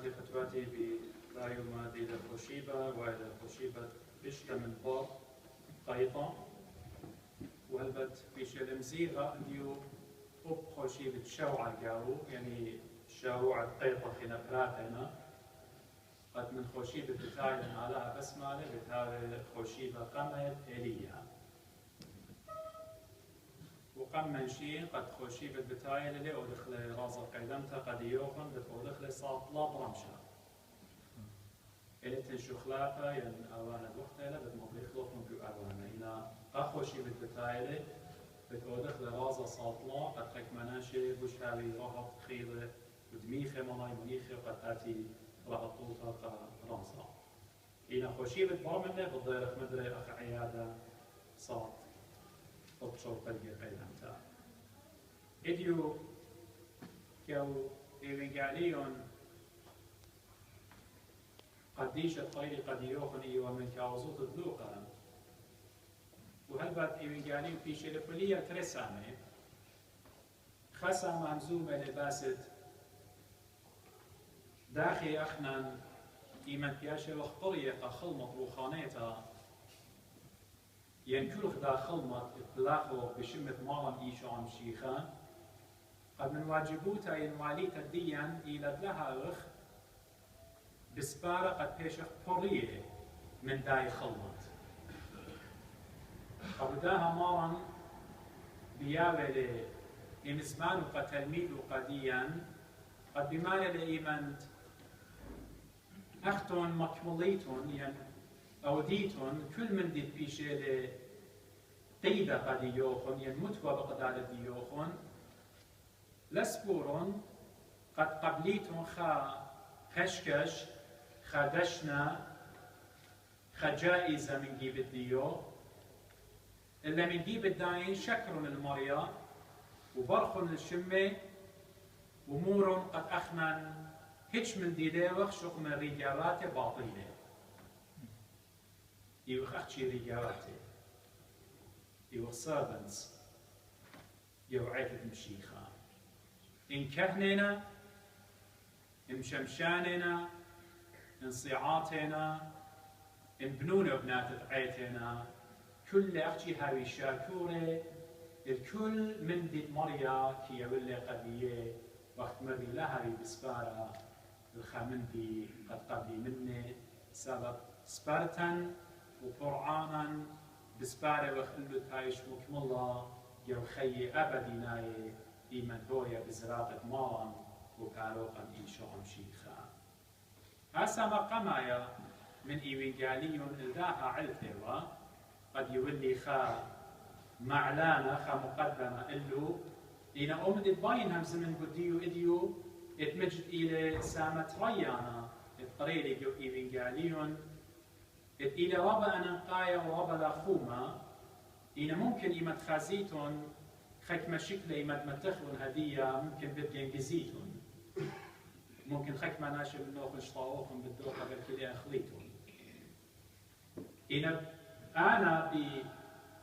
مادي خطواتي بلايو مادي لخوشيبة وإلى خوشيبة بشتا من بار قيطة وهلبت بيش المزيغة ديو أب خوشيبة شوعة قاو يعني شوعة قيطة خنا براتنا قد من خوشيبة بتاعي علىها بسمالة بتاعي خوشيبة قمت إليها وقم من شيء قد خوشيبة بتاعي اللي أدخل رازة قيدمتها قد يوخن بتأدخل صاط لا برمشة إلى تنشخلاقة ين أوانا الوقتها بتمضيخ لكم جو أوانا إنا أخوشيبة بتاعي بتأدخل رازة صاط لا قد خيك مناشي بوش هاوي رهط خيلة ودميخة ملاي منيخة قد آتي رهطوطة رازة إنا خوشيبة برمنة بالضيرخ مدري أخ عيادة صاط أبشر قلبي قيدمتا إديو كيو إيوانجاليون قديشة طريق قد يوخن إيوه من كاوزوت الدلوقة وهلبات إيوانجاليون في شلفولية ترسامة خسا مهمزومة لباسد داخي أخنا إيمان بياشي وخطرية خلمط روخانيتا ينكلخ داخلمت إطلاقه بشمة مالا إيشام شيخان قد من واجبوتا ينواليتا ديان إلى لها رخ بسبارة قد بيشخ بريه من داي خلمت قد داها مالا بياولي إمزمان قد تلميذ قديا قد بمال لإيمانت أختون مكمليتون ين أوديتون كل من ديت بيشيلي قيدة قد يوخن ينمتوا بقدالة ديوخن لسبورون قد قبليتون خا خشكش خا دشنا خا جائزة من جيب الديو إلا من جيب الداين شكرون المريا وبرخون الشمة ومورون قد أخنن هيش من ديداوخ شق من رجالات باطلة يوخ أختي رجالاتي يوخ سيرفنتس يو عيكة مشيخة إن كهننا إن شمشاننا إن صيعاتنا إن بنونا وبنات عيتنا كل أختي هاوي شاكورة الكل من دي مريا كي يولي قبيه وقت مري لها بسبارة الخامندي قد قبلي مني سبب سبارتن وقرآنا بسبارة وخلو تايش مكملة يو خي أبدي ناي إيمان هويا بزراقة مالان وكاروقا إيشوهم شيخا هسا مقامايا من إيوانجاليون إلداها علتوا قد يولي خا معلانة خا مقدمة إلو إنا أمدت باين زمن قديو إديو اتمجد إلى سامة ريانا الطريق جو إيوانجاليون إلى ربا أنقايا وربا لاخوما إنا ممكن إما تخازيتون خك مشكلة إما متخون هدية ممكن بدين جزيتون ممكن خك ما ناشي بالنوخ نشطاوخن بالدوخة بالكلي أخليتون إنا أنا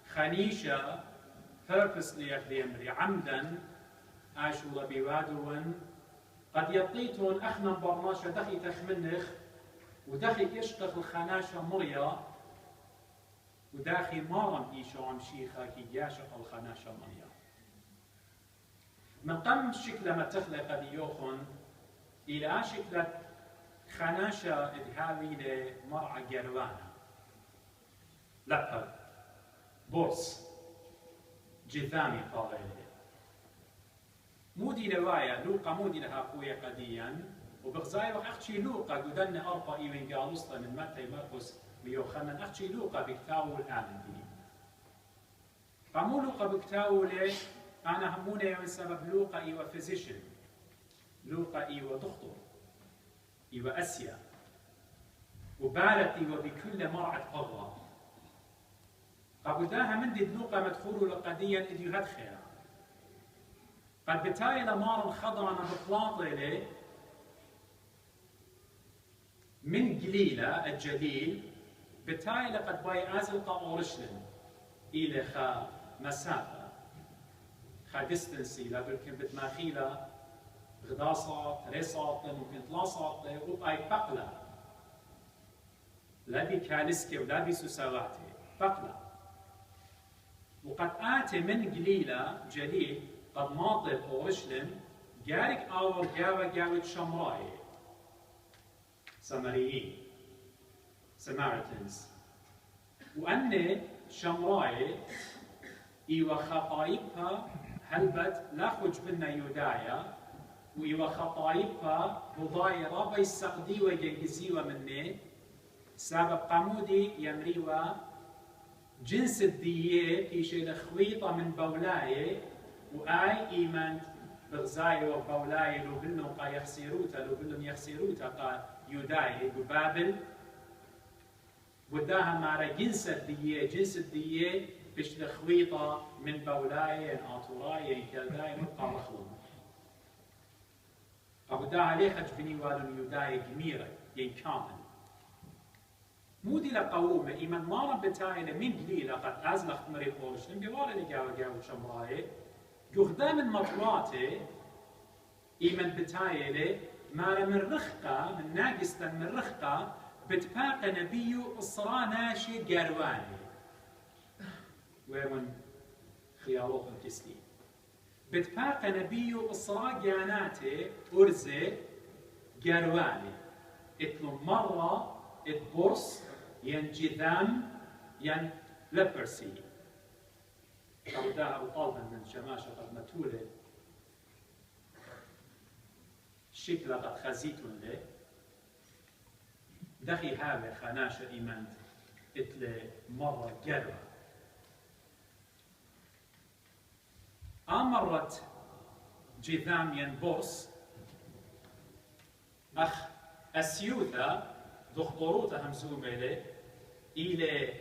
بخنيشة purposely أخذي أمري عمدا أشول بوادون قد يطيتون أخنا برناشة دخي تخمنخ ودخي يشتغل الخناشة مريا وداخي مارم إيشام شيخا كي ياشق الخناشة مريا من قم شكل ما تخلق قد يوخن إلى شكل خناشة إدهاوي لمرعى جروانا لقب بورس جثامي طالعي مودي لوايا لوقا مودي لها قوية قديا وبغزاي وأختي لوقا قدن أربع إيوين قالوسطة من متى مرقس ويوخنن أختي لوقا بكتاو الآن دي قامو لوقا بكتاو ليش أنا هموني من سبب لوقا إيوه فيزيشن لوقا إيوه دكتور إيوه أسيا وبالت إيوه بكل مرعى قضاء قبلداها من دي لوقا مدخولو لقديا إديو هاد خيرا قد بتاي لمارن خضرانا بطلاطي لي من قليلة الجليل بتاي لقد باي أزلقا أورشلن إلى خا مسافة خا ديستنسي لابلكن بتماخيلة غدا صاط 3 ساعة ممكن 3 ساعة وباي بقلة لا بكالسكي ولا بسوسواتي بقلة وقد آتي من قليلة جليل قد ناطل أورشلم جارك آور جاوة شمرائي سامريين Samaritans وأن شمرائي إيوا خطايبها هلبت لا خج بنا يودايا وإيوا خطايبها بضاي ربي السقدي وجنجزيوا مني سبب قمودي يمريوا جنس الدية في شيء خويطة من بولاي وآي إيمان بغزاي وبولاي لو بلنو قا يخسروتا لو بلن يخسروتا قا يوداي ببابل وداها مارا جنس الدية بش خويطة من بولاي آطوراي كالداي نبقى مخلوم أبو داها ليه خج بني والو يوداي جميرة كامل مودي لقومة إيمان مارا بتاعنا من قليلة قد أزلخت مري قوشن بوالي لقاوة شمراي جهدا من مطلاتي إيمان بتاعنا مارا من رخقة من ناقستا من رخقة بتباقى نبيو إصرا ناشي قرواني ومن خيالوهم تسليم بتباقى نبيو إصرا جاناتي أرزي قرواني اتلو مرة اتبرص ين جذام ين لبرسي أو دا أو طالبا من شماشة قد متولد شكل قد خزيتون له دخي هذا خناشة إيمان اتل مرة جرى أمرت جذام ين بورص أخ أسيوثا دكتوروتا همزومة له إلى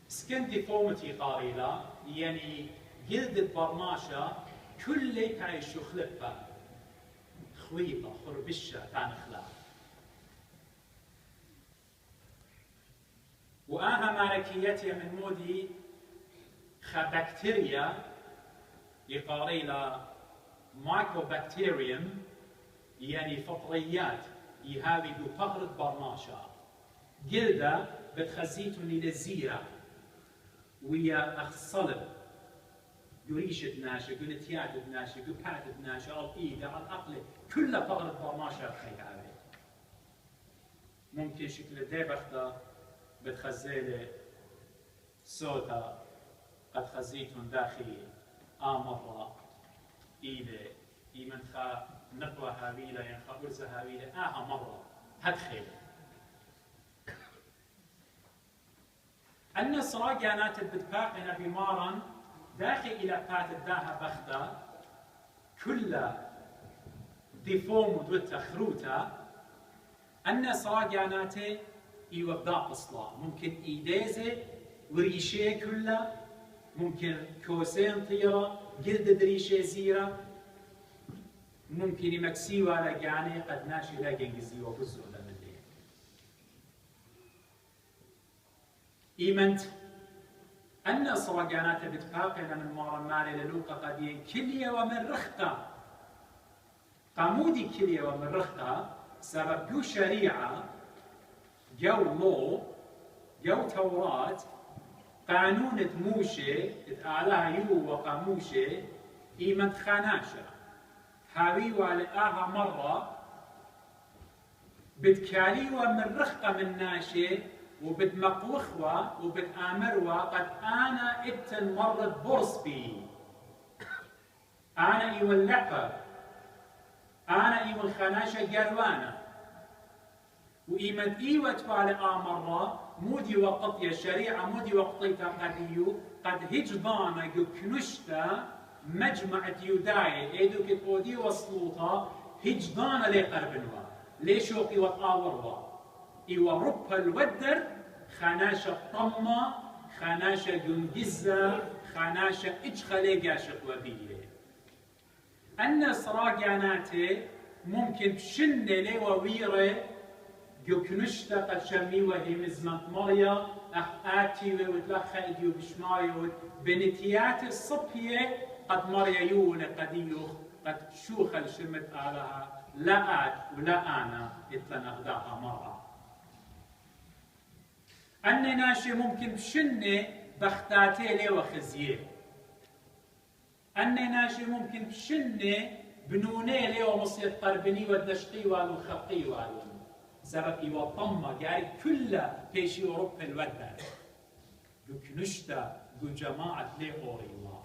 سكن ديفورمتي قاريلا يعني جلد البرماشة كل كاي شخلفة خويطة خربشة تانخلا وآها مالكيتي من مودي خبكتيريا يقاريلا مايكروبكتيريوم يعني فطريات يهاوي بفقرة برماشة جلدة بتخزيتون للزيرة ويا أخ صلب يريشة ناشة قلتيات ناشة قبحات ناشة أو إيدة على الأقل كلها فقرة برماشة خيهاوي ممكن شكل ديبخته بتخزيله صوتا قد خزيتون داخلي مرة إيدة إيمن خا نقوى هابيلة ينخا أرزة هابيلة مرة هدخل أن الصراجانات بتباقنا بمارا داخل إلى بات الداها بختا كل ديفوم ودوتا خروتا أن الصراجانات يوبدا أصلا ممكن إيديزة وريشة كلها ممكن كوسين طيرة جلد دريشة زيرة ممكن يمكسيوا على جاني قد ناشي لا جنجزي وفزوا لمن ليه إيمنت أن صراجانات بتباقنا من مارا مالي للوقا قدين كلية ومن رخطة قامودي كلية ومن رخطة سبب جو شريعة جو لو جو توراة قانون موشة اتعالها يو وقاموشة إيمنت خاناشة هاوي والآها مرة بتكاليوا من رخقة من ناشة وبتمقوخوا وبتآمروا قد أنا ابتن مرة برص بي أنا إيو اللعبة أنا إيو الخناشة جروانة وإيمن إيوة توالي مرة مودي وقت يا شريعة مودي وقتيتا قديو قد هجضانا جو كنشتا مجمع يوداي ايدو كتودي وصلوطا هجضانا لي قربنوا ليش وقي وطاوروا ايوا ربها الودر خناشة طمة خناشة جنجزة خناشة اجخلي قاشق وبيه أن صراجاناتي ممكن بشن لي وويري جو كنشتا قد شمي وهي مزمت مريا آتي وتلخى إديو بشمايو بنتيات الصبية قد مريا يون قد يوخ قد شوخ الشمت آلها لا آت ولا أنا إتلن أغداها مرة أني ناشي ممكن بشنة بختاتي لي وخزيه أني ناشي ممكن بشنة بنوني لي ومصير قربني والدشقي والخقي والو سبب إيوه طمة يعني كلها بيشي أوروبا الودر بكنشتا بجماعة لي أوري الله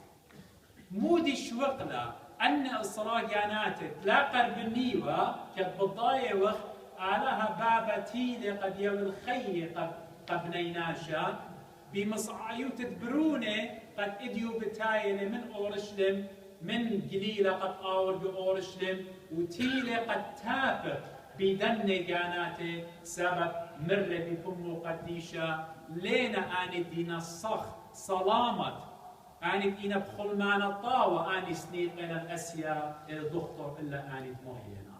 مودي شوقلا أن إصراء جاناتك لا قربني وكت بضايا وقت علىها بابتي قد يوم الخي قد نيناشا بمصعيو تدبروني قد إديو بتايلة من أورشلم من قليلة قد آور بأورشلم وتيلة قد تافق بدن جاناتي سبب مر بفمو قديشة لينا آني دينا الصخ سلامت آني دينا بخلمان الطاوة آني سنيقنا الأسيا الدكتور إلا آني مهينا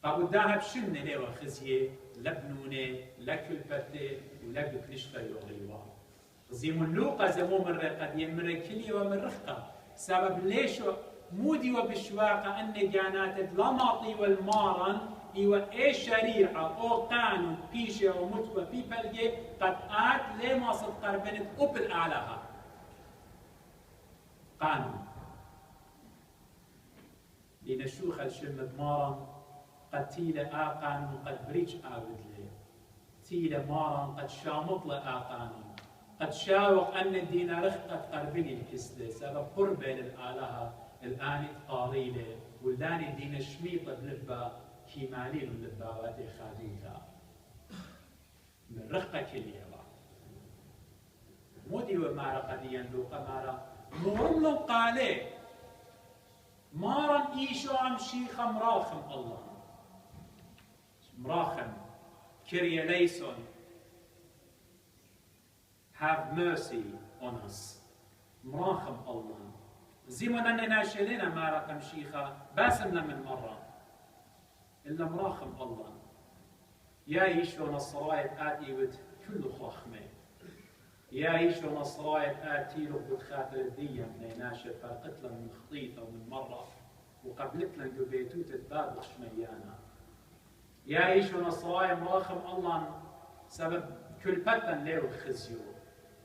أبو الذهب شن ليوا خزيه لبنوني لكلبتي ولبكنشتا يغيوا زيمون لوقا زمو مرة قد يمر كلي ومن رخقة سبب ليش مودي وبشواقة أن جانات لماطي والمارن إيوة إيه شريعة أو قانون بيشة ومتوى في بلجي قد آت لما صد قربنت أبل أعلاها قانون لنشوخ الشمد مارن قد تيلة قانون قد بريج آبد لي تيلة مارن قد شامط قانون قد شاوق أن الدين رخقة قربني الكسلة سبب قربة للآلهة الآن قاريلة والداني دين الشميطة بلبا كيمانين بلبا واتي خادوتا من رخقة كلية مودي ومارا قديا لوقا مارا مورملو قالي مارا إيشو عم شيخة مراخم الله مراخم كريا ليسون have mercy on us مراخم الله زي ما أننا ناشلين ما رقم شيخة باسمنا من مرة إلا مراخم الله يا يشو نصرايت آتي ود كل خخمة يا يشو نصرايت آتي ربط خاطر الدية من ناشر فرقت من خطيطة ومن مرة وقبلت لن قبيتو تتبادخ شميانا يا يشو نصرايت مراخم الله سبب كل بطن ليو خزيو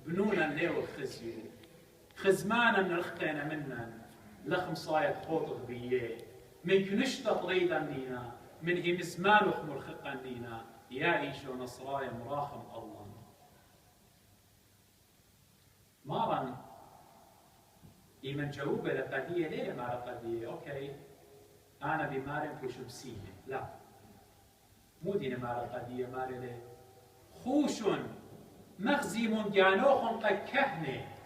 بنونا ليو خزيو خزمانا من رخقنا منا لخم صايد خوطغ بيه من كنشتا طريدا لينا من همزمان وخمر خقا لينا يا ايشو نصرايا مراخم الله مارا إيمن جاوبة لقضية ليه مارا قضية أوكي أنا بمارن كشو بسيه لا مو دين مارا قضية مارا ليه خوشن مغزي من جانوخن قد كهنه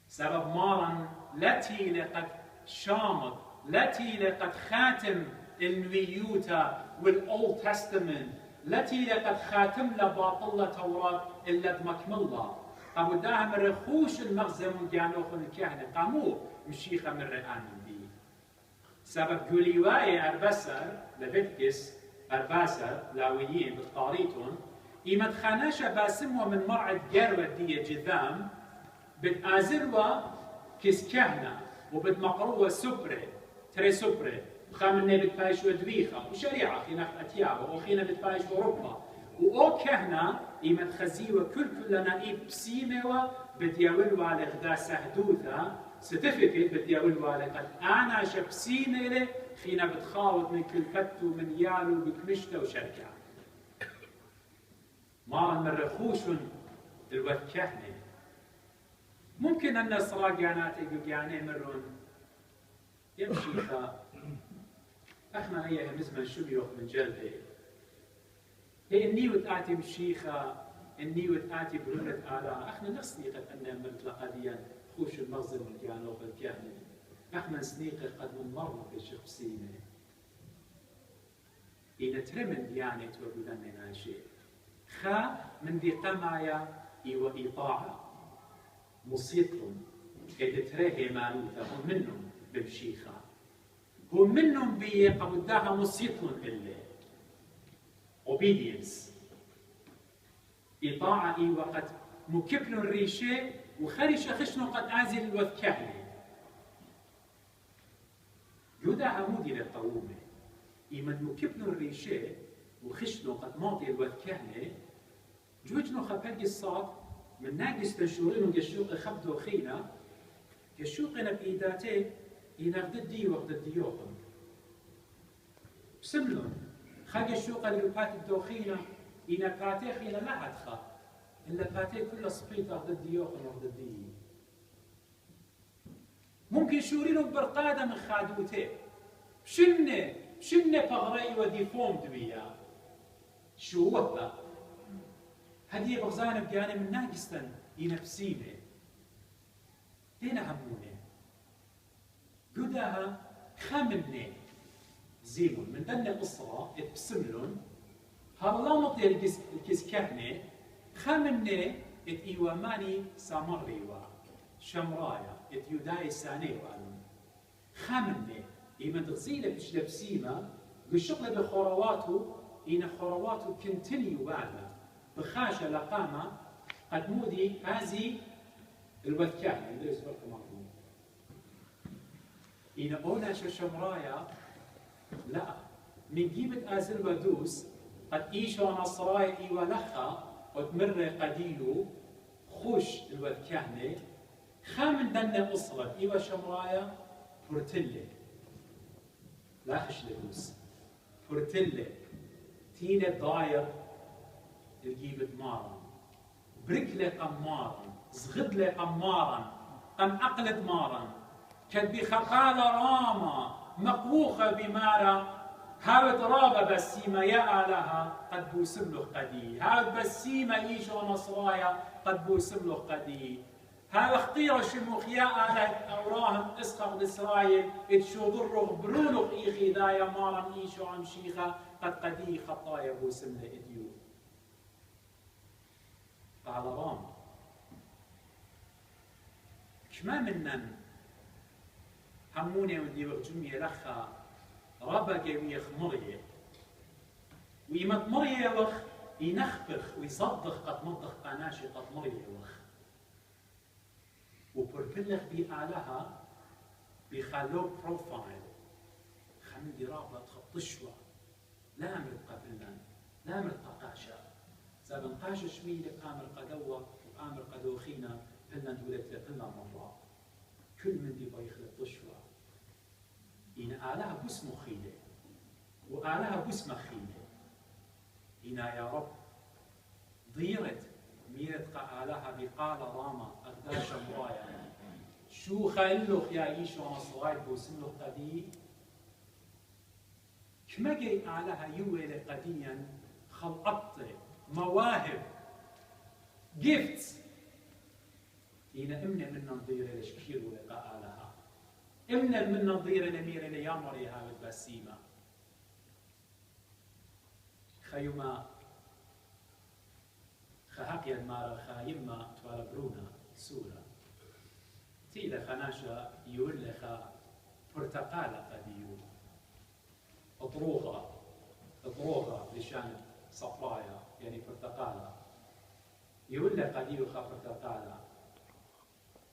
سبب مارن لتي لقد شامط لتي لقد خاتم النويوتا والأولد تستمنت لتي لقد خاتم لباطلة توراة إلا تمكملها أبو داهم الرخوش المغزى من جانوخن الكهنة قامو مشيخة من رئان دي سبب قوليواي أربسر لفيتكس أرباسر لاويين بالقاريتون إيمت خاناشا باسموا من مرعد جروة دي جذام بتآزروا كيس كهنة وبتمقروا سبرة تري سبرة وخامنة بتفايش ودويخة وشريعة خينا أتيابة وخينا بتفايش أوروبا وأو كهنة إيمت خزيوة كل نائب بسيمة بتياولوا على غدا سهدوثة ستفكت بتياولوا على قد أنا شبسيمة خينا بتخاوض من كل فتو من يالو بكمشتة وشركة مارا من رخوش الوث كهنة ممكن أن الصراع جاناتي بجاني مرون يمشي أخنا هي مزمن شبيوخ من جلبي هي النيوة آتي بالشيخة النيوة آتي برونة آلاء أخنا نصنيقة أن مرتلقاديا خوش المغزل من جانوخ الكهنة أخنا سنيقة قد من مرة في شخصينة إن ترمن ديانة وبدن ناشي خا من دي قمايا إيوة إيطاعة مصيتهم إذا تريه مالوثة هم منهم بمشيخة هم منهم بيقوداها مصيتهم إلا obedience إطاعة إي وقت مكبل الريشة وخرش خشنو قد آزل الوذكهلي جودا عمودي للقومة إيمن مكبنو الريشة وخشنو قد ماضي الوذكهلي جوجنو خبرقي الصاد من ناقص تنشورين وقشوق خبدو خينا قشوقنا بإيداتي إنا غددي وغددي يوقن بسملون خاق الشوق اللي بات الدوخينا إنا باتي خينا لا عدخا إلا باتي كل صفيت غددي يوقن وغددي ممكن شورينو برقادة من خادوتي شنة بغري ودي فوم دويا شو وضع هدي بغزان بقاني من ناقصتن ينفسيني دينا هموني قداها خامني زيمون من دنا أسرة اتبسملون هارلا مطي الكيس كهني خامني ات إيواماني سامريوا شمرايا ات يوداي ساني والون خامني إيمان تغزيلة بشلب سيما قشقلة بخورواته إن خورواته كنتنيو بعدها بخاشة لقامة قد مودي هذه الوذكاء اللي يسبقكم معكم إن أونا شمرايا لا من جيبة آزل ودوس قد إيشو نصراي إيوا لخا وتمر قديلو خوش الوذكاء خامن دنا أصرت إيوا شمرايا فرتلة لا خش لدوس فرتلة تينا ضاير الجيبة مارا بركلة قمارا زغدلة قمارا قم أقلد مارا كد بخقالة راما مقوخة بمارا هاوت رابة بسيمة يا آلها قد بوسم له قدي هاوت بسيمة إيشو نصرايا قد بوسم له قدي هذا اختير شموخ يا آلة أوراهم اسخر لإسرائيل اتشو ضره برونخ إيخي دايا مارا إيشو عم شيخة قد قدي خطايا بوسم له إديو قال رام كما منن هموني ودي وجمية لخا ربقي ويخ مريه ويمت مريه وخ ينخبخ ويصدخ قد مضخ قناشي قد مريه وخ وبركلخ بآلها بيخلوه بروفايل خمن دي رابط خطشوة لا أمر قبلنا لا أمر قاشا زابن قاشا شميلة بآمر قدوة وآمر قدوخينا هلنا دولت لقلنا مرات كل من دي بيخلق طشوة إن آلها بس مخيلة وآلها بس مخيلة إنا يا رب ضيرت ميرت آلها بقال راما أغداش مرايا شو خيلوخ يا إيشو نصراي بوسملو قدي كما جاي آلها يويل قديا خلقت مواهب جيفتس إنا إمنا من نظير لشكير ولقاء آلها إمنا من نظير لمير ليامري هاوت بسيمة خيما خهاقيا المارا خايما توالبرونا سورة تيلا خناشا يولخا برتقالة قديو اطروغة لشان صفرايا يعني برتقالة يولخ قديو خا برتقالة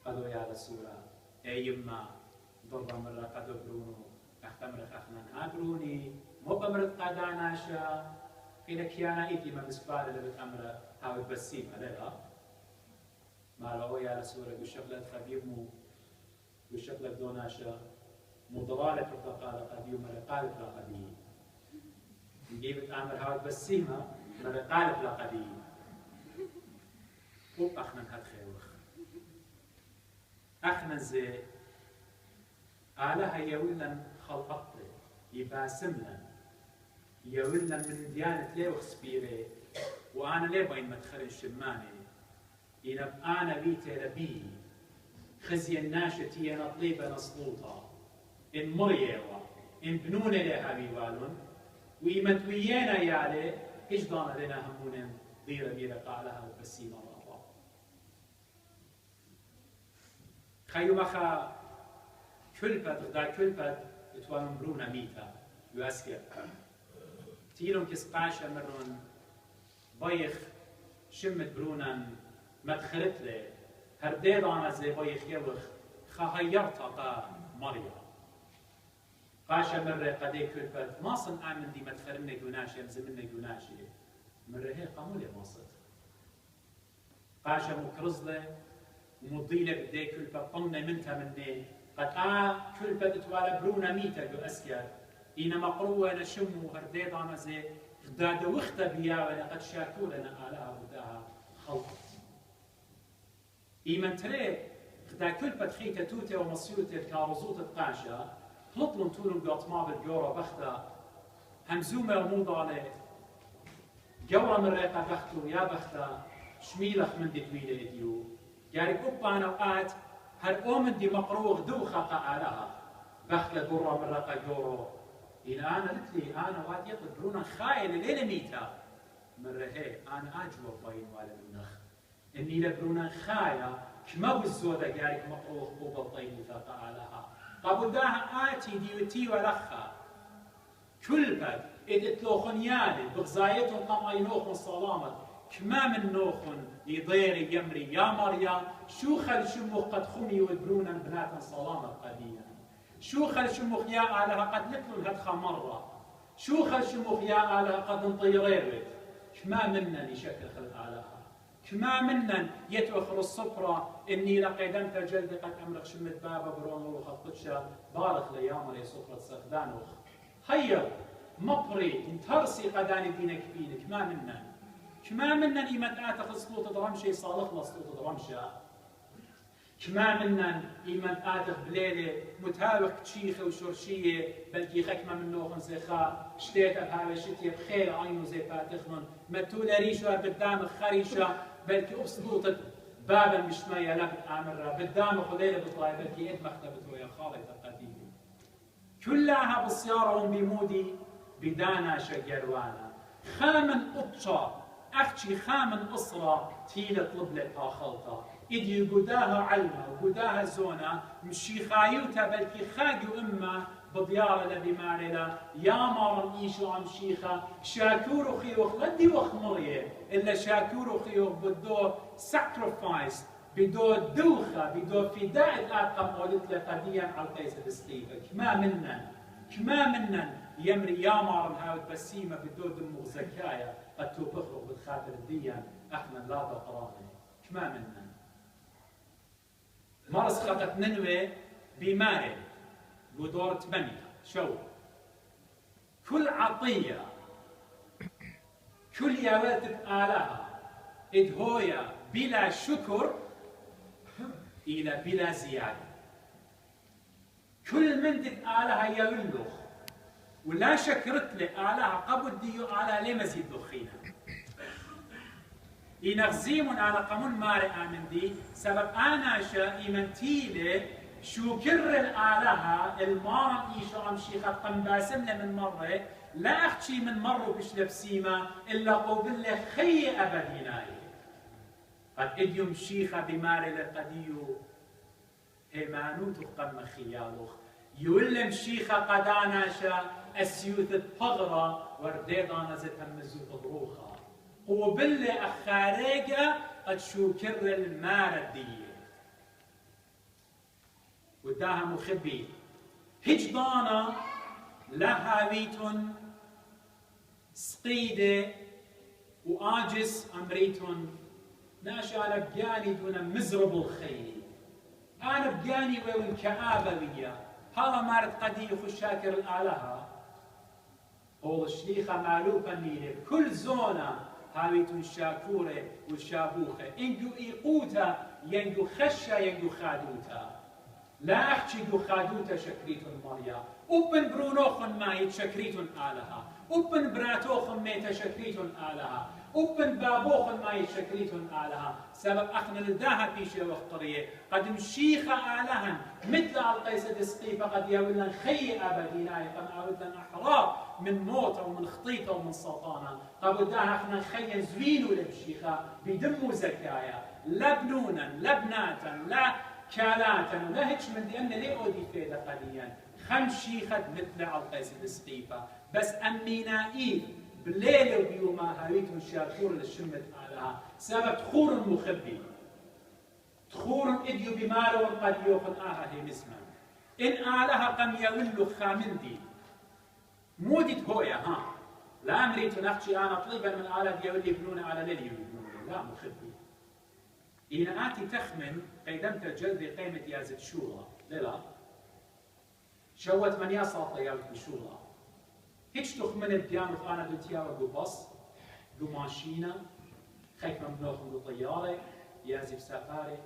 قدو يا رسولا أيما ضرب مرة قدو برونو أختمر خخنان هابروني مو بمرت قداناشا إلى كيانا إيتي ما مسفارة اللي بتأمر هاوت بسيم عليها ما لو يا رسول الله بشكل خبيب بشكل دوناشا مضلالة برتقالة قديم مرقالة لا قديم نجيب تأمر هاوت بسيمة مرقالة لا قديم وب أخنا هاد خيوخ أخنا زي آلها يولن خلقت يباسمنا يولن من ديانة ليوخ سبيري وأنا ليه بين مدخل الشماني إن أنا بيت لبي خزي الناشتي أنا طيبة نصلوطة إن مريوة إن بنونة لها بيوالون وإمت ويانا يالي إيش ضانا لنا همون ضيرة بيرة قالها وبسيمة الله خيو بخا كل بد اتوالون برونا ميتا يواسكر تيلون كس قاشة مرون بايخ شمت برونا مدخلت له هرديد أنا زيباي خيوخ خهيرت قا مريا قاشا مرة قدي كلفت ما صن آمن دي مدخرنا جوناشي مزمنا جوناشي مرة هي قامولي ماصد قاشا مكرزله ومضيله بدي كلفت طمنا منتها مني قد كلفت توالا برونا ميتا جو أسكر إنا مقروة نشم وهرديد أنا زي غداد وختا بيا ولقد شاكوا لنا آلها بداها خلطت إيمن تري غدا كلفت خيتا توتا ومصيوتا كارزوت القاشا هطلن تولن قاطما بالجورة بختا همزومة وموضالة جورة من ريقة بختو يا بختا شميلخ من دي دويلة ديو يعني قبانا وقات هر أومن دي مقروغ دوخة قاعدها بختا قرة من ريقة جورة إن أنا قلت لي أنا واد يطلبون خايل ليلة ميتا مرة هي أنا أجوب باين ولا منخ إني لبرونا خايا كما بالزودة قارك مقروغ وبطين فقالها قبل داها آتي ديوتي ولخا كل بد إتلوخن يالي بغزايتهم قماينوخن صلامت كما من نوخن يضيري يمري يا مريا شو خل شموخ قد خمي وبرونا بنات صلامت قديا شو خل شموخ يا آلها قد نكلوا هدخا مرة شو خل شموخ يا آلها قد نطيريرت كما منا يشكل خل آلها كما منا يتوخر الصفرة إني لقيدمت جلدي قد أمرق شمت بابا برونو وخطتشا بارخ ليامر صفرة سخدانوخ هيا مبري انترسي قداني دينك فينك كما منا إيمت آتخ سلوط درمشي صالح لسلوط درمشا كما منا إيمت آتخ بليلة متاوخ تشيخة وشرشية بلكي خكمة من نوخن زيخا شتيت بهاوي شتي بخير عينو زي فاتخن متولة ريشة قدام خريشة بلكي أبسلوطة بابا مش مية لا بتآمرها قدام خليلة بطلاي بلكي إد مختبت ويا خالد القديم كلها بالسيارة بمودي بدانا شجروانا خامن قطشة أختي خامن أسرة تيلة طلبلتها خلطة إدي قداها علمة وقداها زونة مشي خايوتا بلكي خاقو إما بديارة لبي مارلا يا مارن إيشو عم شيخة شاكور خيوخ غدي وخ مريه إلا شاكور خيوخ بدو ساكرفايس بدو دوخة بدو فداء الآقم ولد لقديا على قيس السقيفة كما منا يمري يا مارن هاود بسيمة بدو دمو زكايا قد توبخرق بالخاطر الديان احنا لا بقراني كما منا مرس خطت ننوي بماري ودور 8 شو كل عطية كل يا آلها إدهويا بلا شكر إلى بلا زيادة كل من آلها يولخ ولا شكرت لي آلها قبل ديو آلها ليه مزيد دخينها ينغزيمون على قانون ماري آمن دي سبب أنا شا إيمنتيلي شو كر الآلها المارم إيشو عم شيخة قنباسمنا من مرة لا أختي من مرة بشلب سيما إلا قوبل لي خي أبديناي قد إديوم شيخة بماري لقديو هيمانوت قم خيالوخ يولم شيخة قدانا شا السيوث الطغرة ورديضانا زتم الزوط ضروخة قوبل أخاريقة قد شو كر الماردية وداها مخبي هجضانا لها بيتون سقيدة وآجس أمريتون ناشا أنا بقاني دون مزرب الخيل أنا بقاني وين كآبة ويا هذا مارد قدي خشاكر الآلهة قول الشيخة معلوفة ميلة كل زونة هاويتون شاكورة والشابوخة إنجو إيقوتا ينجو خشة ينجو خادوتا لا أحكي جو خادوتا شكريتون مريا أبن برونوخن ما يتشكريتون آلها أبن براتوخن ما يتشكريتون آلها أبن بابوخن ما يتشكريتون آلها سبب أخنا لداها بيشة وقطرية قد مشيخة آلهن مثل القيسة السقيفة قد يولن خي أبديناي قد أولن أحرار من موت ومن خطيطة ومن سلطانة قبل داها أخنا خي زوينو لبشيخة بدمو زكايا لا بنونا لا بناتا لا كالاتا ولا هيك من دي أن لي أودي فيدا قليلا خمشيخة مثل القيس السقيفة بس أمينائي بليل وبيوما هاويتهم الشاكور للشمة آلها سبب خور مخبي تخور إديو بمارو قد يوخن هي مسمى إن آلها قم يولو خامندي مودت هويا ها لا أمريت نخشي أنا طلبا من آلة يولي يبنون على للي يبنون لا مخبي إن آتي تخمن قيدمت جلدي قيمة يازد شورى لا شوت من يصل يالك بشورى هيش تخمن الديانو أنا دو تيارو دو باص دو ماشينة خيك ممنوخ دو طيارة يازي سفاري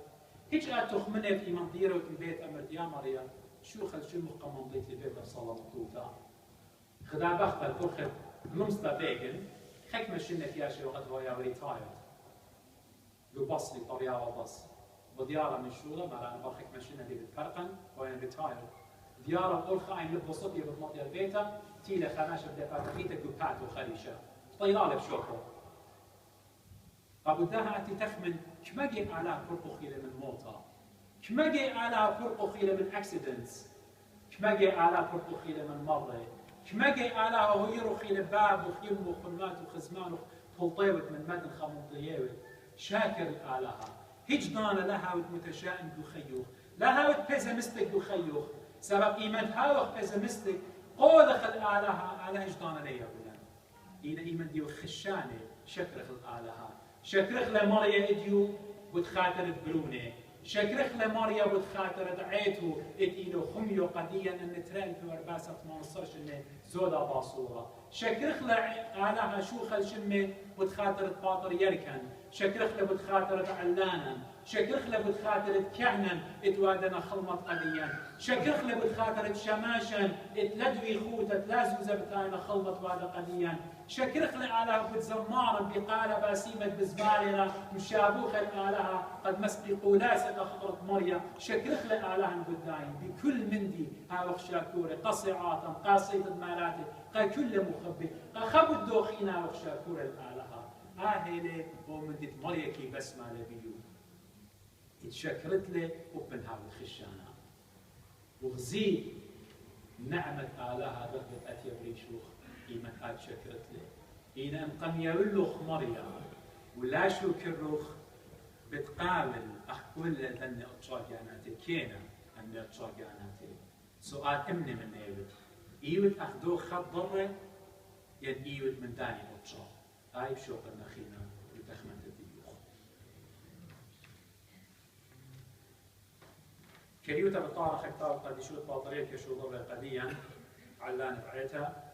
هيش تخمن في منطيرة البيت أمر دياماريا شو خل شو مقام ضيت البيت صلاة مطوطة خدا بختر كل نمستا بيجن خيك مشينا فيها شيء وقت هو يا ريتايرد لو باص لي طريقة وباص بديارة من شغله ما أنا بخيك مشينا دي بتفرقن وين ريتايرد ديارة أرخى عين لب وصبي بمطير بيته تيله خناشة بدفع بيته جوبات وخريشة طيرالة بشوكه قبلها أنت تخمن كما جي على فرق خيلة من موتا كما جي على فرق خيلة من أكسيدنتس كما جي على فرق خيلة من مرة كما جي على هيرو خيلة باب وخيم وخلمات وخزمان وفلطيوت من مدن خمنطيوت شاكر الآلهة هجدان لها متشائم دو خيوخ لها بيزمستك دو خيوخ سبب إيمان هاوخ بيزمستك قودخ الآلهة على هجدان ليا بلان إينا إيمان ديو خشانة شكرخ الآلهة شكرخ لماريا إديو بتخاطر برونه شكرخ لماريا بتخاطر عيتو إدينو خميو قديا أن ترين في ورباسة منصرش إن زودا باصورة شكرخ لآلهة شوخ الشمة بتخاطر باطر يركن شكرخ لبتخاطر علانا شكرخ لبتخاطر كهنا اتوادنا خلمت قديا شكرخ لبتخاطر شماشا اتلدوي خوت تلازو زبتانا خلمت واد قديا شكرخ لآلهة بتزمارا بقالة باسيمة بزبالنا مشابوخ الآلهة قد مسبقوا لاسقة خطرة مريا شكرخ لآلهة بداين بكل مندي هاوخ شاكورة قصعاتا قاصية مالاتي قا كل مخبي قا خبو الدوخينا وخ شاكورة الآلهة هاهلة ومندت مريا كي بسمة لبيو اتشكرت له وبن هاو الخشانة وغزي نعمة آلهة رغبت أتيا بريشوخ إيمان هاد شكرت له إينا انقم يولوخ مريا ولا شكروخ بتقابل أخ كل ذن أتشاقاناتي كينا أن أتشاقاناتي سؤال أمني من إيوت أخدو خط ضرة ين إيوت من داني أتشاق هاي بشوق النخينا وتخمنت الديوخ كريوتا بطارة خكتار قد يشوت باطرية كشو ضرة قديا علان بعيتها